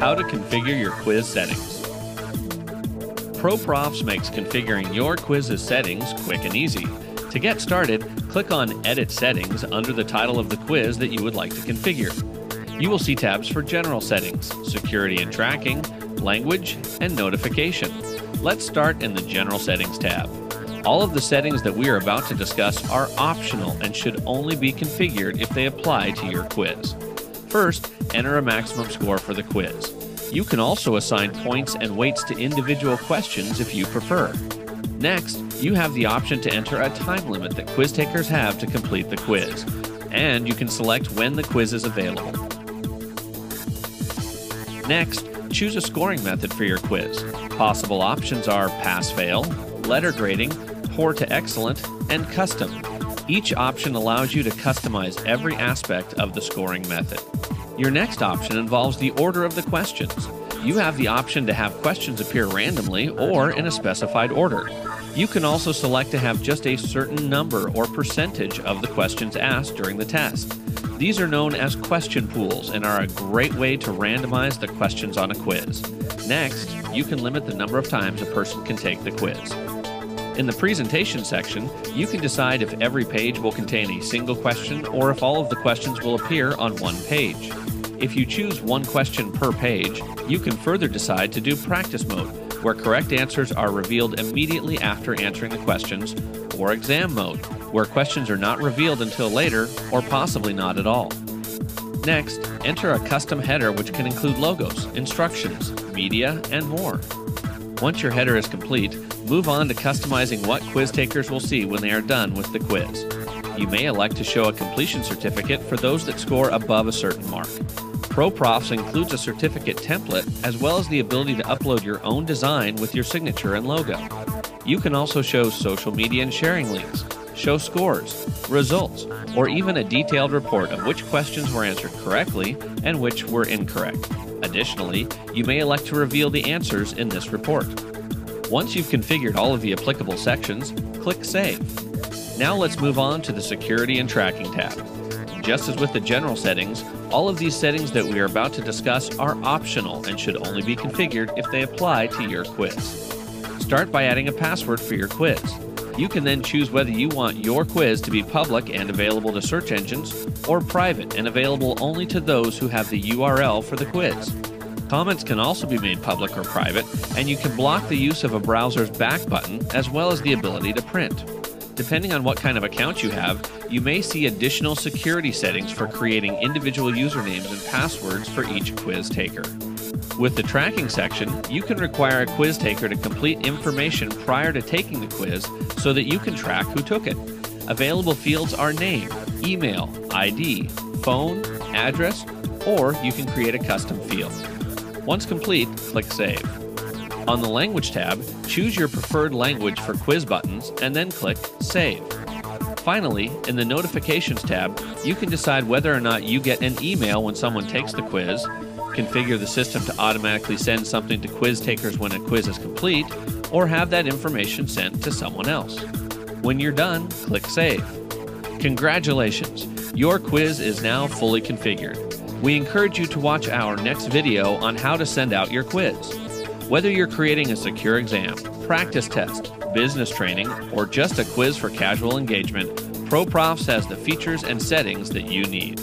How to configure your quiz settings. ProProfs makes configuring your quiz's settings quick and easy. To get started, click on Edit Settings under the title of the quiz that you would like to configure. You will see tabs for General Settings, Security and Tracking, Language, and Notification. Let's start in the General Settings tab. All of the settings that we are about to discuss are optional and should only be configured if they apply to your quiz. First, enter a maximum score for the quiz. You can also assign points and weights to individual questions if you prefer. Next, you have the option to enter a time limit that quiz takers have to complete the quiz, and you can select when the quiz is available. Next, choose a scoring method for your quiz. Possible options are pass-fail, letter grading, poor to excellent, and custom. Each option allows you to customize every aspect of the scoring method. Your next option involves the order of the questions. You have the option to have questions appear randomly or in a specified order. You can also select to have just a certain number or percentage of the questions asked during the test. These are known as question pools and are a great way to randomize the questions on a quiz. Next, you can limit the number of times a person can take the quiz. In the presentation section, you can decide if every page will contain a single question or if all of the questions will appear on one page. If you choose one question per page, you can further decide to do practice mode, where correct answers are revealed immediately after answering the questions, or exam mode, where questions are not revealed until later or possibly not at all. Next, enter a custom header which can include logos, instructions, media, and more. Once your header is complete, move on to customizing what quiz takers will see when they are done with the quiz. You may elect to show a completion certificate for those that score above a certain mark. ProProfs includes a certificate template as well as the ability to upload your own design with your signature and logo. You can also show social media and sharing links, show scores, results, or even a detailed report of which questions were answered correctly and which were incorrect. Additionally, you may elect to reveal the answers in this report. Once you've configured all of the applicable sections, click Save. Now let's move on to the Security and Tracking tab. Just as with the general settings, all of these settings that we are about to discuss are optional and should only be configured if they apply to your quiz. Start by adding a password for your quiz. You can then choose whether you want your quiz to be public and available to search engines, or private and available only to those who have the URL for the quiz. Comments can also be made public or private, and you can block the use of a browser's back button as well as the ability to print. Depending on what kind of account you have, you may see additional security settings for creating individual usernames and passwords for each quiz taker. With the tracking section, you can require a quiz taker to complete information prior to taking the quiz so that you can track who took it. Available fields are name, email, ID, phone, address, or you can create a custom field. Once complete, click Save. On the Language tab, choose your preferred language for quiz buttons and then click Save. Finally, in the Notifications tab, you can decide whether or not you get an email when someone takes the quiz, configure the system to automatically send something to quiz takers when a quiz is complete, or have that information sent to someone else. When you're done, click Save. Congratulations! Your quiz is now fully configured. We encourage you to watch our next video on how to send out your quiz. Whether you're creating a secure exam, practice test, business training, or just a quiz for casual engagement, ProProfs has the features and settings that you need.